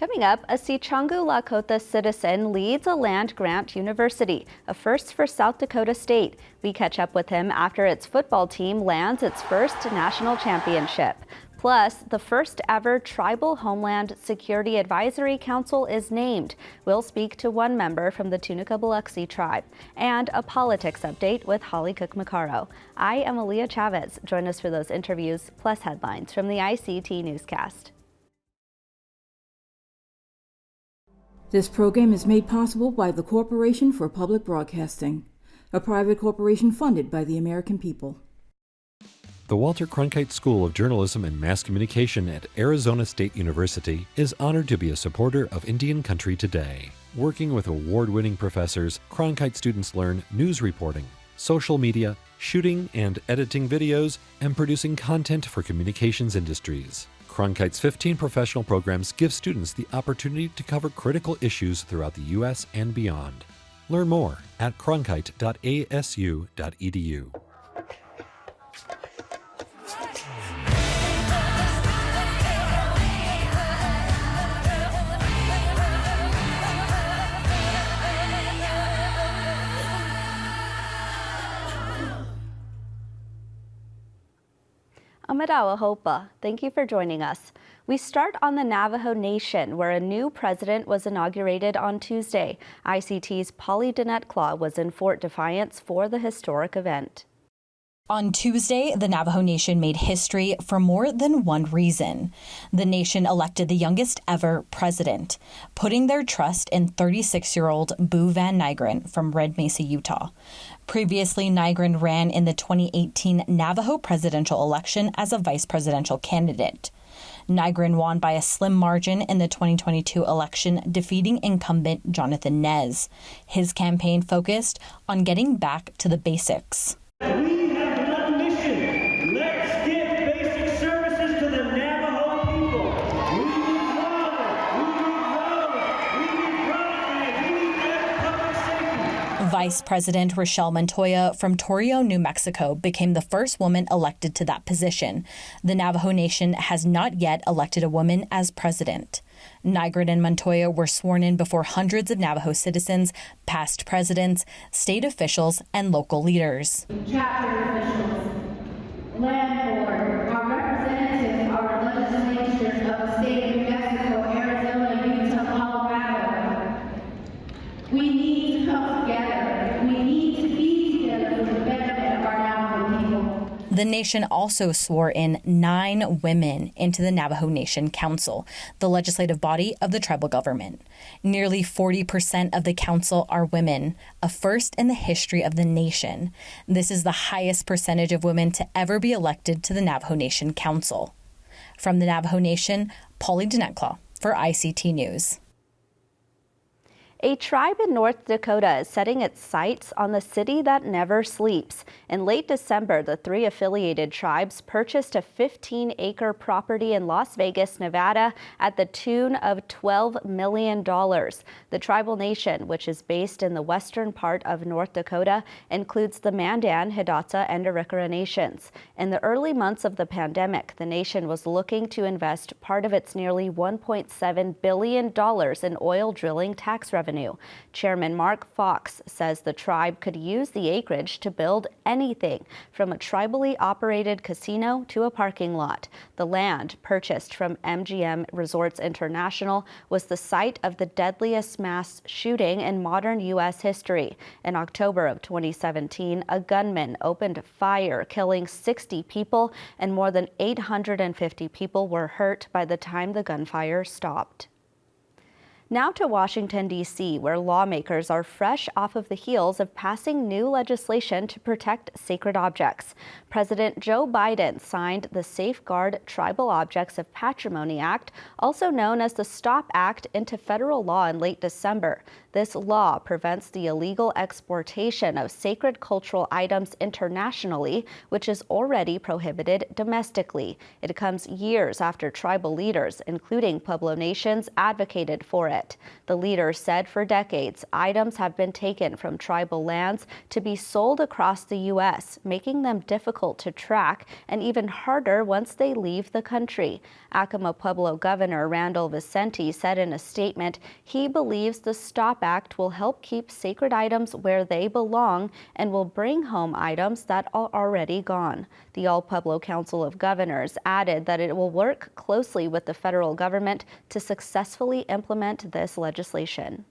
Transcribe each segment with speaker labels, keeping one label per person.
Speaker 1: Coming up, a Sicangu Lakota citizen leads a land-grant university, a first for South Dakota State. We catch up with him after its football team lands its first national championship. Plus, the first ever Tribal Homeland Security Advisory Council is named. We'll speak to one member from the Tunica-Biloxi tribe. And a politics update with Holly Cook-Macaro. I am Aaliyah Chavez. Join us for those interviews, plus headlines from the ICT Newscast.
Speaker 2: This program is made possible by the Corporation for Public Broadcasting, a private corporation funded by the American people.
Speaker 3: The Walter Cronkite School of Journalism and Mass Communication at Arizona State University is honored to be a supporter of Indian Country Today. Working with award-winning professors, Cronkite students learn news reporting, social media, shooting and editing videos, and producing content for communications industries. Cronkite's 15 professional programs give students the opportunity to cover critical issues throughout the U.S. and beyond. Learn more at cronkite.asu.edu.
Speaker 1: Amadawa Hopa, thank you for joining us. We start on the Navajo Nation, where a new president was inaugurated on Tuesday. ICT's Polly Dinette-Claw was in Fort Defiance for the historic event.
Speaker 4: On Tuesday, the Navajo Nation made history for more than one reason. The nation elected the youngest ever president, putting their trust in 36-year-old Boo Van Nygren from Red Mesa, Utah. Previously, Nygren ran in the 2018 Navajo presidential election as a vice presidential candidate. Nygren won by a slim margin in the 2022 election, defeating incumbent Jonathan Nez. His campaign focused on getting back to the basics. Vice President Rochelle Montoya from Torreon, New Mexico, became the first woman elected to that position. The Navajo Nation has not yet elected a woman as president. Nygren and Montoya were sworn in before hundreds of Navajo citizens, past presidents, state officials, and local leaders.
Speaker 5: Chapter officials, land board, our representatives, our legislatures of the state of New Mexico, Arizona, Utah, Colorado. We need to come together. We need to be together for the betterment of our Navajo people.
Speaker 4: The nation also swore in 9 women into the Navajo Nation Council, the legislative body of the tribal government. Nearly 40% of the council are women, a first in the history of the nation. This is the highest percentage of women to ever be elected to the Navajo Nation Council. From the Navajo Nation, Polly Dinette-Claw for ICT News.
Speaker 1: A tribe in North Dakota is setting its sights on the city that never sleeps. In late December, the 3 affiliated tribes purchased a 15-acre property in Las Vegas, Nevada, at the tune of $12 million. The tribal nation, which is based in the western part of North Dakota, includes the Mandan, Hidatsa, and Arikara nations. In the early months of the pandemic, the nation was looking to invest part of its nearly $1.7 billion in oil drilling tax revenue. Chairman Mark Fox says the tribe could use the acreage to build anything from a tribally operated casino to a parking lot. The land, purchased from MGM Resorts International, was the site of the deadliest mass shooting in modern U.S. history. In October of 2017, a gunman opened fire, killing 60 people, and more than 850 people were hurt by the time the gunfire stopped. Now to Washington, D.C., where lawmakers are fresh off of the heels of passing new legislation to protect sacred objects. President Joe Biden signed the Safeguard Tribal Objects of Patrimony Act, also known as the STOP Act, into federal law in late December. This law prevents the illegal exportation of sacred cultural items internationally, which is already prohibited domestically. It comes years after tribal leaders, including Pueblo nations, advocated for it. it. The leader said for decades, items have been taken from tribal lands to be sold across the U.S., making them difficult to track and even harder once they leave the country. Acoma Pueblo Governor Randall Vicente said in a statement he believes the STOP Act will help keep sacred items where they belong and will bring home items that are already gone. The All Pueblo Council of Governors added that it will work closely with the federal government to successfully implement this legislation.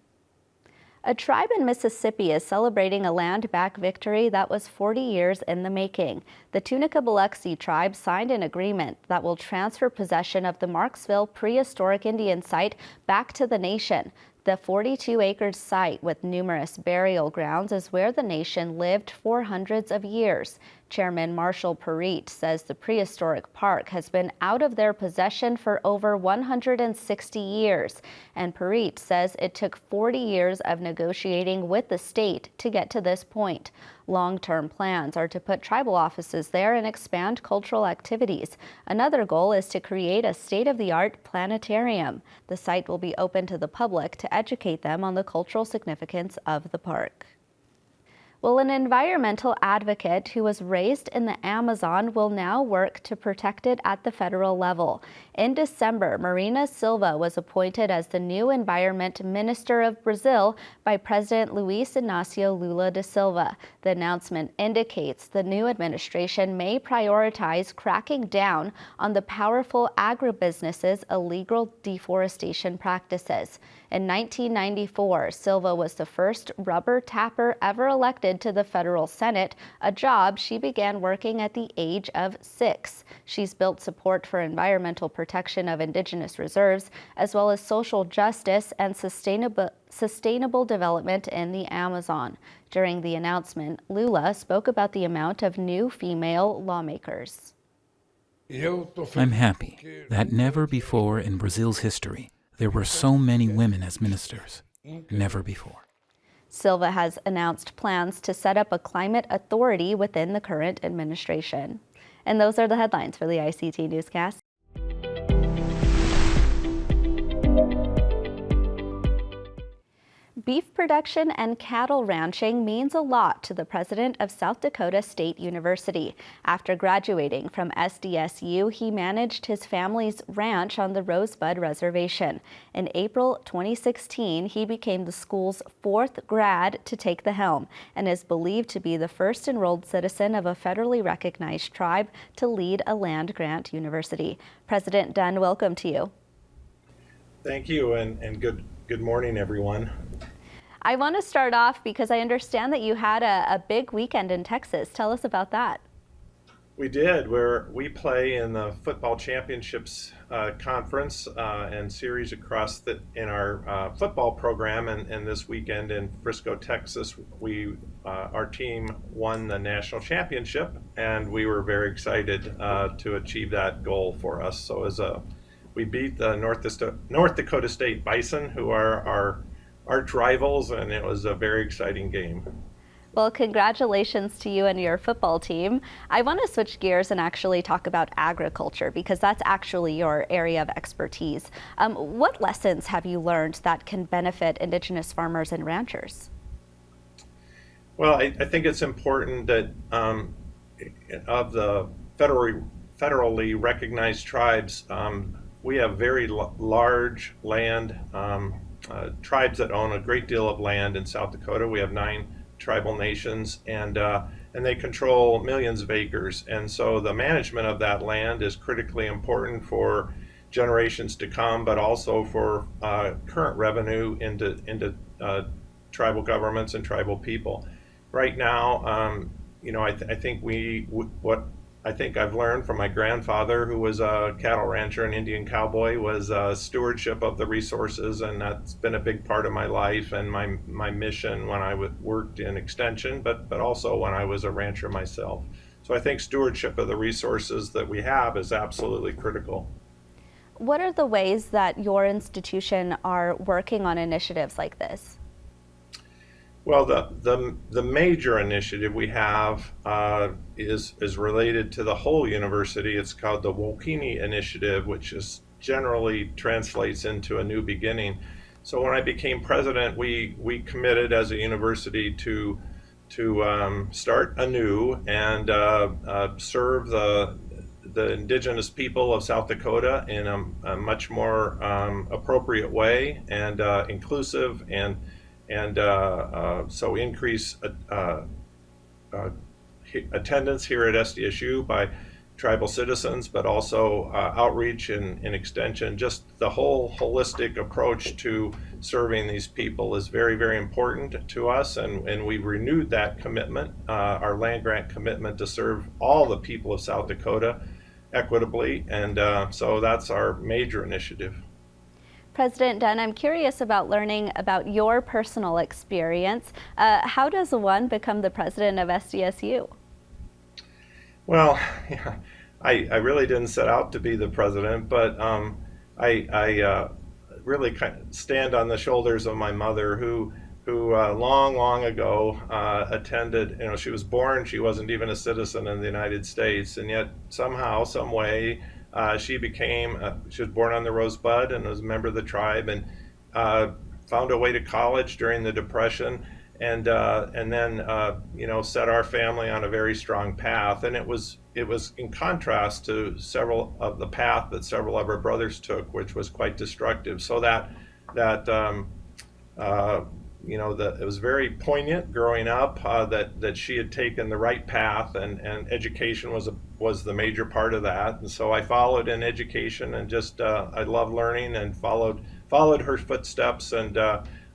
Speaker 1: A tribe in Mississippi is celebrating a land-back victory that was 40 years in the making. The Tunica-Biloxi tribe signed an agreement that will transfer possession of the Marksville prehistoric Indian site back to the nation. The 42-acre site with numerous burial grounds is where the nation lived for hundreds of years. Chairman Marshall Pierite says the prehistoric park has been out of their possession for over 160 years. And Pierite says it took 40 years of negotiating with the state to get to this point. Long-term plans are to put tribal offices there and expand cultural activities. Another goal is to create a state-of-the-art planetarium. The site will be open to the public to educate them on the cultural significance of the park. Well, an environmental advocate who was raised in the Amazon will now work to protect it at the federal level. In December, Marina Silva was appointed as the new Environment Minister of Brazil by President Luiz Inácio Lula da Silva. The announcement indicates the new administration may prioritize cracking down on the powerful agribusinesses' illegal deforestation practices. In 1994, Silva was the first rubber tapper ever elected to the federal Senate, a job she began working at the age of 6. She's built support for environmental protection of indigenous reserves, as well as social justice and sustainable development in the Amazon. During the announcement, Lula spoke about the amount of new female lawmakers.
Speaker 6: I'm happy that never before in Brazil's history there were so many women as ministers. Never before.
Speaker 1: Silva has announced plans to set up a climate authority within the current administration. And those are the headlines for the ICT Newscast. Beef production and cattle ranching means a lot to the president of South Dakota State University. After graduating from SDSU, he managed his family's ranch on the Rosebud Reservation. In April 2016, he became the school's 4th grad to take the helm and is believed to be the first enrolled citizen of a federally recognized tribe to lead a land-grant university. President Dunn, welcome to you.
Speaker 7: Thank you, and good morning, everyone.
Speaker 1: I want to start off because I understand that you had a big weekend in Texas. Tell us about that.
Speaker 7: We did, where we play in the football championships conference and series across in our football program. And this weekend in Frisco, Texas, our team won the national championship, and we were very excited to achieve that goal for us. So we beat the North Dakota State Bison, who are our arch rivals, and it was a very exciting game.
Speaker 1: Well, congratulations to you and your football team. I want to switch gears and actually talk about agriculture because that's actually your area of expertise. What lessons have you learned that can benefit Indigenous farmers and ranchers?
Speaker 7: Well, I think it's important that of the federally recognized tribes, we have very large land tribes that own a great deal of land in South Dakota. We have 9 tribal nations, and they control millions of acres. And so the management of that land is critically important for generations to come, but also for current revenue into tribal governments and tribal people. Right now, I think I've learned from my grandfather, who was a cattle rancher and Indian cowboy, was stewardship of the resources, and that's been a big part of my life and my mission when I worked in extension, but also when I was a rancher myself. So I think stewardship of the resources that we have is absolutely critical.
Speaker 1: What are the ways that your institution are working on initiatives like this?
Speaker 7: Well, the major initiative we have is related to the whole university. It's called the Wokini Initiative, which is generally translates into a new beginning. So when I became president, we committed as a university to start anew and serve the indigenous people of South Dakota in a much more appropriate way and inclusive, and so increase attendance here at SDSU by tribal citizens, but also outreach and extension. Just the whole holistic approach to serving these people is very, very important to us, and we've renewed that commitment, our land grant commitment to serve all the people of South Dakota equitably, and so that's our major initiative.
Speaker 1: President Dunn, I'm curious about learning about your personal experience. How does one become the president of SDSU?
Speaker 7: Well, yeah, I really didn't set out to be the president, but I really kind of stand on the shoulders of my mother, who long ago attended. You know, she was born, she wasn't even a citizen in the United States, and yet somehow, some way, she was born on the Rosebud and was a member of the tribe, and found a way to college during the Depression. And then set our family on a very strong path, and it was in contrast to several of the path that several of our brothers took, which was quite destructive. So it was very poignant growing up that she had taken the right path, and education was the major part of that. And so I followed in education, and just I love learning, and followed her footsteps, and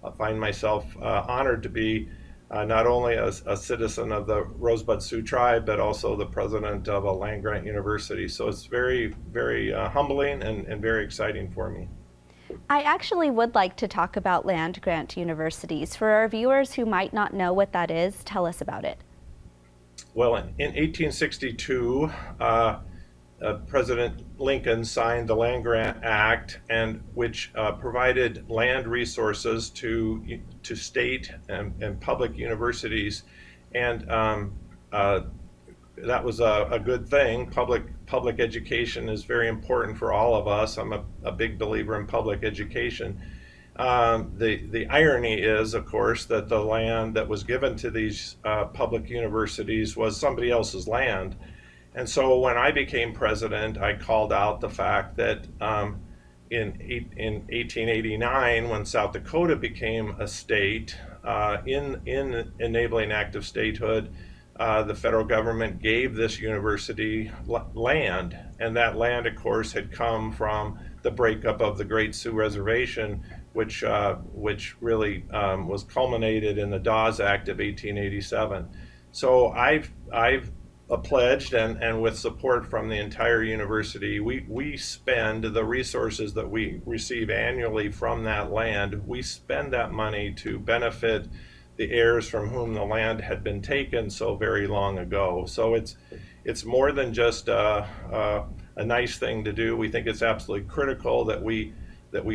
Speaker 7: I find myself honored to be not only a citizen of the Rosebud Sioux tribe, but also the president of a land grant university. So it's very, very humbling and very exciting for me.
Speaker 1: I actually would like to talk about land grant universities. For our viewers who might not know what that is, tell us about it.
Speaker 7: Well, in 1862, President Lincoln signed the Land Grant Act, and which provided land resources to state and public universities, and that was a good thing. Public education is very important for all of us. I'm a big believer in public education. The irony is, of course, that the land that was given to these public universities was somebody else's land. And so when I became president, I called out the fact that in 1889, when South Dakota became a state, in enabling act of statehood, the federal government gave this university land. And that land, of course, had come from the breakup of the Great Sioux Reservation, which really was culminated in the Dawes Act of 1887. So I've pledged, and with support from the entire university, we spend the resources that we receive annually from that land. We spend that money to benefit the heirs from whom the land had been taken so very long ago. So it's more than just a nice thing to do. We think it's absolutely critical that we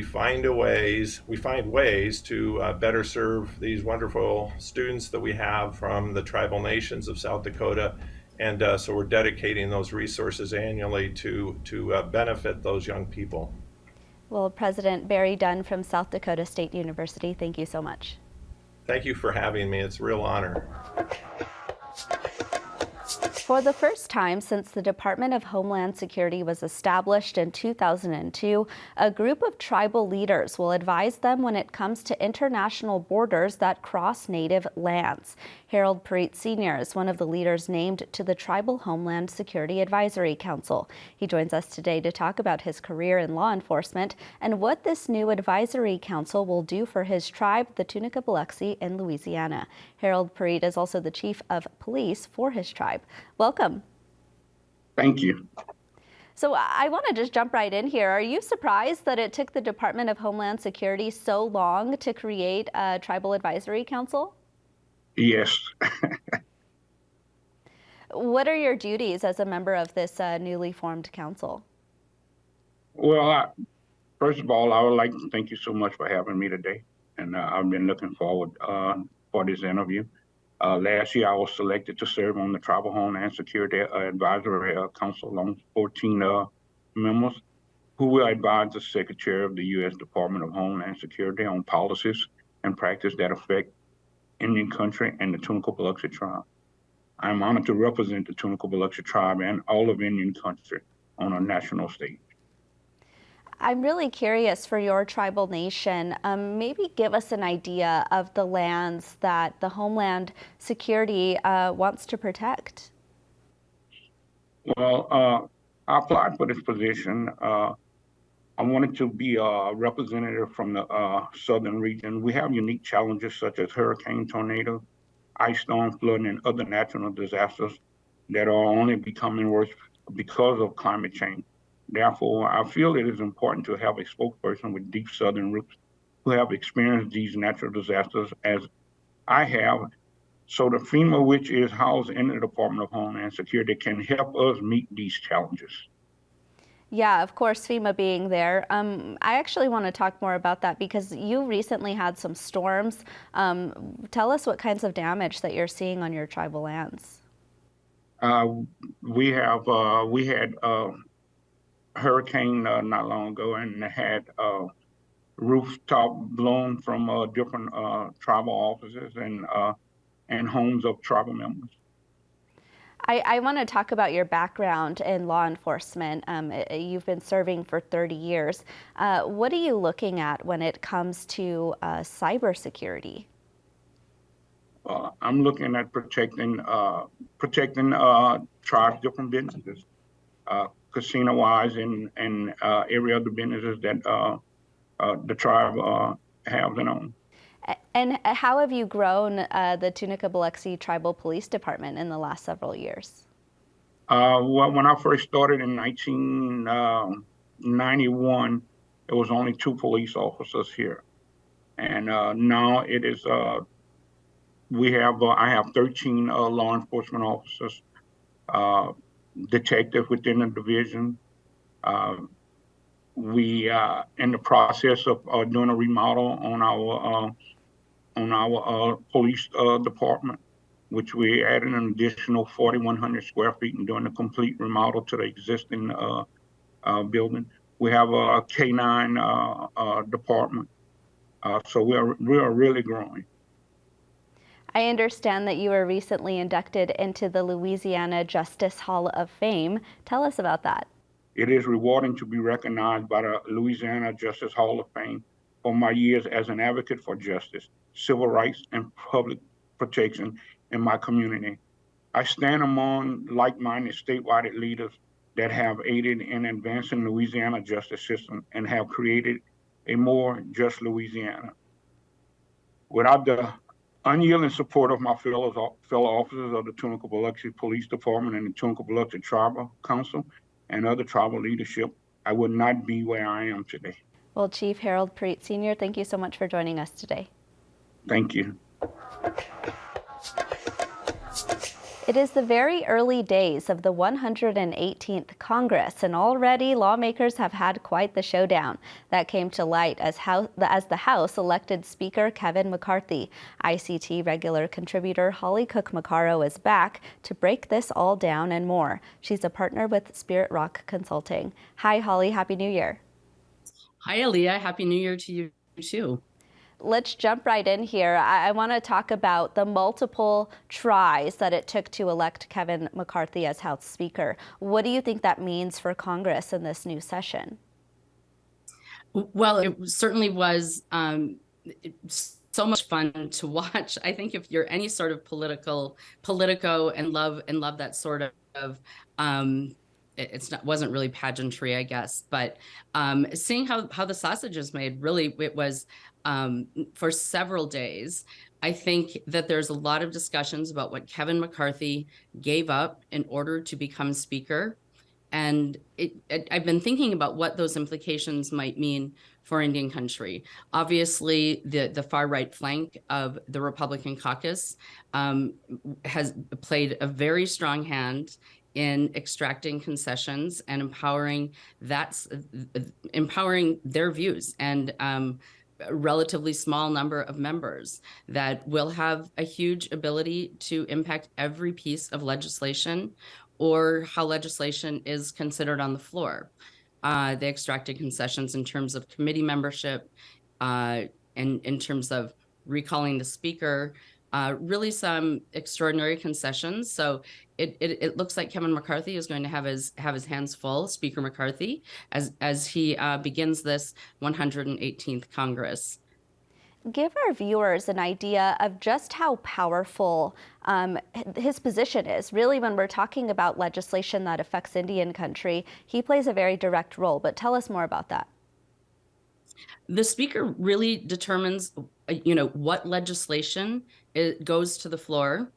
Speaker 7: find ways to better serve these wonderful students that we have from the tribal nations of South Dakota. And so we're dedicating those resources annually to benefit those young people.
Speaker 1: Well, President Barry Dunn from South Dakota State University, thank you so much.
Speaker 7: Thank you for having me. It's a real honor.
Speaker 1: For the first time since the Department of Homeland Security was established in 2002, a group of tribal leaders will advise them when it comes to international borders that cross Native lands. Pierite Sr is one of the leaders named to the Tribal Homeland Security Advisory Council. He joins us today to talk about his career in law enforcement and what this new advisory council will do for his tribe, the Tunica-Biloxi in Louisiana. Pierite is also the chief of police for his tribe. Welcome.
Speaker 8: Thank you.
Speaker 1: So I want to just jump right in here. Are you surprised that it took the Department of Homeland Security so long to create a tribal advisory council?
Speaker 8: Yes.
Speaker 1: What are your duties as a member of this newly formed council?
Speaker 8: Well, first of all, I would like to thank you so much for having me today. And I've been looking forward for this interview. Last year, I was selected to serve on the Tribal Homeland Security Advisory Council along 14 members. who will advise the Secretary of the U.S. Department of Homeland Security on policies and practice that affect Indian country and the Tunica-Biloxi tribe. I am honored to represent the Tunica-Biloxi tribe and all of Indian country on a national stage.
Speaker 1: I'm really curious for your tribal nation. Maybe give us an idea of the lands that the Homeland Security wants to protect.
Speaker 8: Well, I applied for this position. I wanted to be a representative from the southern region. We have unique challenges such as hurricane, tornado, ice storm, flooding, and other natural disasters that are only becoming worse because of climate change. Therefore, I feel it is important to have a spokesperson with deep southern roots who have experienced these natural disasters as I have, so the FEMA, which is housed in the Department of Homeland Security, can help us meet these challenges.
Speaker 1: Yeah, of course, FEMA being there. I actually want to talk more about that because you recently had some storms. Tell us what kinds of damage that you're seeing on your tribal lands.
Speaker 8: We had hurricane not long ago and had rooftop blown from different tribal offices and homes of tribal members.
Speaker 1: I want to talk about your background in law enforcement. You've been serving for 30 years. What are you looking at when it comes to cybersecurity?
Speaker 8: I'm looking at protecting tribes' different businesses, casino-wise and every other businesses that the tribe has and owns.
Speaker 1: And how have you grown the Tunica-Biloxi Tribal Police Department in the last several years?
Speaker 8: Well, when I first started in 1991, there was only 2 police officers here. And now it is, I have 13 law enforcement officers, detectives within the division. We are in the process of doing a remodel on our police department, which we added an additional 4,100 square feet and doing a complete remodel to the existing building. We have a K-9 department, so we are really growing.
Speaker 1: I understand that you were recently inducted into the Louisiana Justice Hall of Fame. Tell us about that.
Speaker 8: It is rewarding to be recognized by the Louisiana Justice Hall of Fame for my years as an advocate for justice, civil rights, and public protection in my community. I stand among like-minded statewide leaders that have aided in advancing Louisiana justice system and have created a more just Louisiana. Without the unyielding support of my fellow officers of the Tunica-Biloxi Police Department and the Tunica-Biloxi Tribal Council and other tribal leadership, I would not be where I am today.
Speaker 1: Well, Chief Harold Pierite Sr., thank you so much for joining us today.
Speaker 8: Thank you.
Speaker 1: It is the very early days of the 118th Congress, and already lawmakers have had quite the showdown. That came to light as the House elected Speaker Kevin McCarthy. ICT regular contributor Holly Cook-Macaro is back to break this all down and more. She's a partner with Spirit Rock Consulting. Hi, Holly. Happy New Year.
Speaker 9: Hi, Aaliyah. Happy New Year to you, too.
Speaker 1: Let's jump right in here. I want to talk about the multiple tries that it took to elect Kevin McCarthy as House Speaker. What do you think that means for Congress in this new session?
Speaker 9: Well, it certainly was so much fun to watch. I think if you're any sort of politico and love that sort of wasn't really pageantry, I guess, but seeing how the sausage is made, really, it was for several days. I think that there's a lot of discussions about what Kevin McCarthy gave up in order to become Speaker. And I've been thinking about what those implications might mean for Indian country. Obviously, the far right flank of the Republican caucus has played a very strong hand in extracting concessions and empowering their views and a relatively small number of members that will have a huge ability to impact every piece of legislation or how legislation is considered on the floor. They extracted concessions in terms of committee membership, and in terms of recalling the speaker, really some extraordinary concessions. So it looks like Kevin McCarthy is going to have his hands full, Speaker McCarthy, as he begins this 118th Congress.
Speaker 1: Give our viewers an idea of just how powerful his position is. Really, when we're talking about legislation that affects Indian country, he plays a very direct role. But tell us more about that.
Speaker 9: The speaker really determines, what legislation goes to the floor.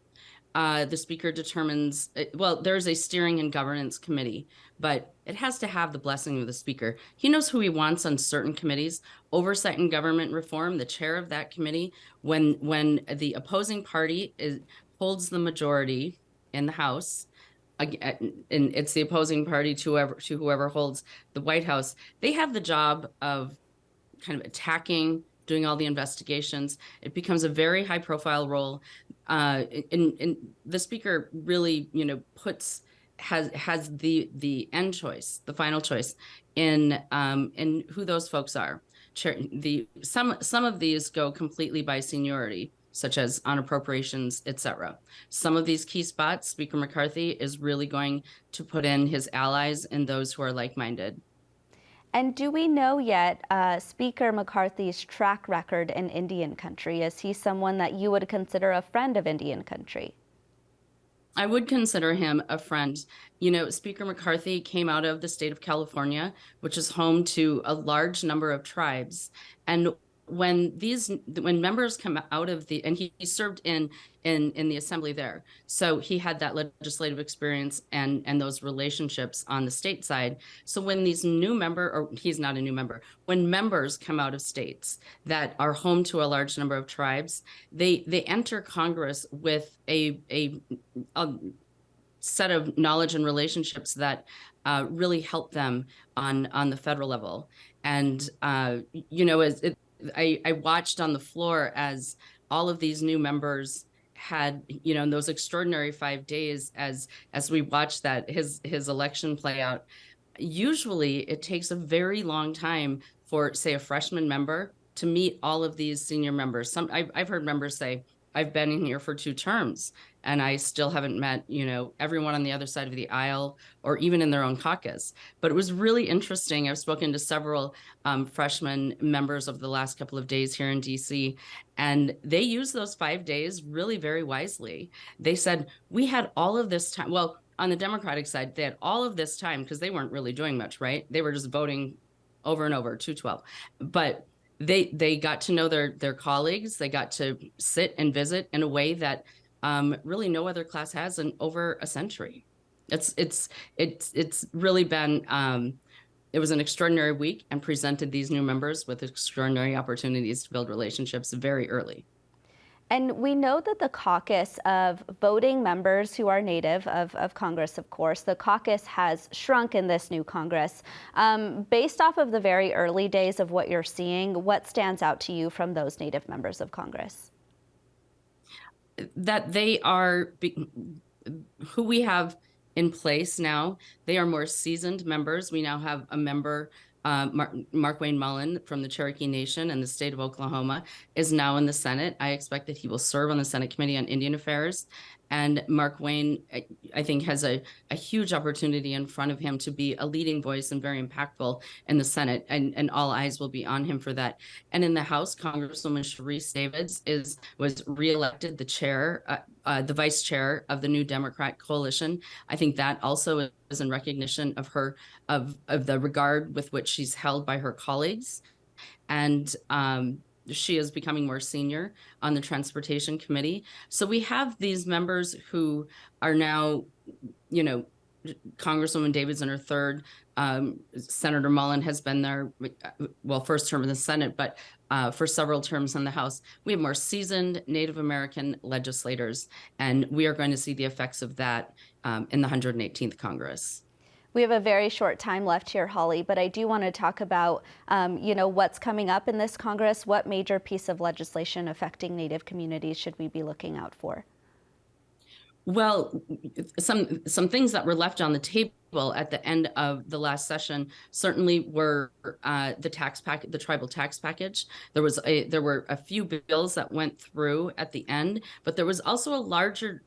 Speaker 9: The speaker determines, well, there's a steering and governance committee, but it has to have the blessing of the speaker. He knows who he wants on certain committees. Oversight and government reform, the chair of that committee, when the opposing party holds the majority in the House, and it's the opposing party to whoever holds the White House, they have the job of kind of attacking, doing all the investigations. It becomes a very high profile role. And the speaker really, has the end choice, the final choice in who those folks are. Some of these go completely by seniority, such as on appropriations, etc. Some of these key spots, Speaker McCarthy is really going to put in his allies and those who are like-minded.
Speaker 1: And do we know yet Speaker McCarthy's track record in Indian country? Is he someone that you would consider a friend of Indian country?
Speaker 9: I would consider him a friend. Speaker McCarthy came out of the state of California, which is home to a large number of tribes. And when members come out of and he served in the assembly there, so he had that legislative experience and those relationships on the state side. So when these he's not a new member, when members come out of states that are home to a large number of tribes, they enter Congress with a set of knowledge and relationships that really help them on the federal level. And I watched on the floor as all of these new members had, in those extraordinary 5 days, as we watched that his election play out. Usually it takes a very long time for, say, a freshman member to meet all of these senior members. I've heard members say, I've been in here for 2 terms and I still haven't met, everyone on the other side of the aisle or even in their own caucus. But it was really interesting. I've spoken to several freshman members over the last couple of days here in DC, and they used those 5 days really very wisely. They said, we had all of this time. Well, on the Democratic side, they had all of this time because they weren't really doing much, right? They were just voting over and over, 212. But they got to know their colleagues. They got to sit and visit in a way that really no other class has in over a century. It's really been, it was an extraordinary week and presented these new members with extraordinary opportunities to build relationships very early.
Speaker 1: And we know that the caucus of voting members who are native of Congress, of course, the caucus has shrunk in this new Congress. Based off of the very early days of what you're seeing, what stands out to you from those native members of Congress? That
Speaker 9: they are, who we have in place now, they are more seasoned members. We now have a member, Mark Wayne Mullen from the Cherokee Nation and the state of Oklahoma is now in the Senate. I expect that he will serve on the Senate Committee on Indian Affairs. And Mark Wayne, I think, has a huge opportunity in front of him to be a leading voice and very impactful in the Senate, and all eyes will be on him for that. And in the House, Congresswoman Sharice Davids was reelected the chair, the vice chair of the new Democrat coalition. I think that also is in recognition of her, of the regard with which she's held by her colleagues. And she is becoming more senior on the Transportation Committee. So we have these members who are now, Congresswoman Davids in her third, Senator Mullen has been there, well, first term in the Senate, but for several terms in the House. We have more seasoned Native American legislators, and we are going to see the effects of that in the 118th Congress.
Speaker 1: We have a very short time left here, Holly, but I do want to talk about, what's coming up in this Congress. What major piece of legislation affecting Native communities should we be looking out for?
Speaker 9: Well, some things that were left on the table at the end of the last session certainly were the tribal tax package. There were a few bills that went through at the end, but there was also a larger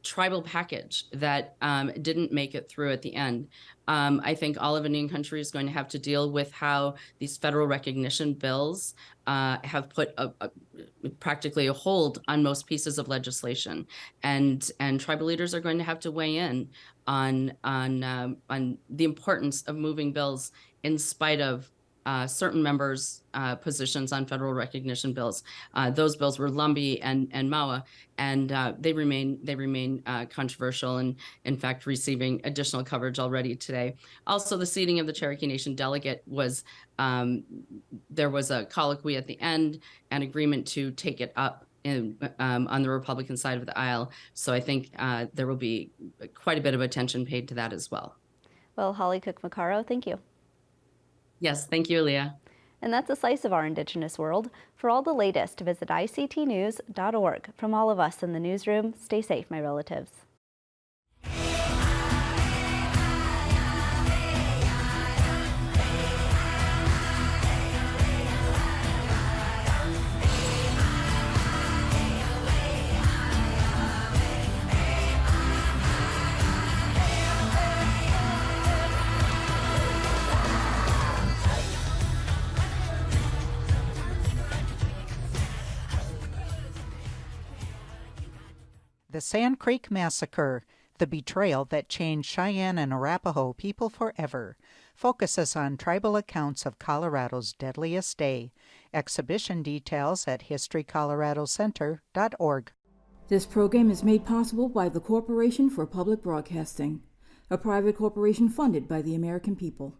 Speaker 9: tribal package that didn't make it through at the end. I think all of Indian country is going to have to deal with how these federal recognition bills have put practically a hold on most pieces of legislation, and tribal leaders are going to have to weigh in on the importance of moving bills in spite of certain members' positions on federal recognition bills. Those bills were Lumbee and MAWA, and they remain controversial, and in fact receiving additional coverage already today. Also, the seating of the Cherokee Nation delegate was there was a colloquy at the end, an agreement to take it up on the Republican side of the aisle. So I think there will be quite a bit of attention paid to that as well.
Speaker 1: Well, Holly Cook-Macaro, thank you.
Speaker 9: Yes, thank you, Leah.
Speaker 1: And that's a slice of our Indigenous world. For all the latest, visit ictnews.org. From all of us in the newsroom, stay safe, my relatives.
Speaker 10: The Sand Creek Massacre, the betrayal that changed Cheyenne and Arapaho people forever, focuses on tribal accounts of Colorado's deadliest day. Exhibition details at historycoloradocenter.org.
Speaker 2: This program is made possible by the Corporation for Public Broadcasting, a private corporation funded by the American people.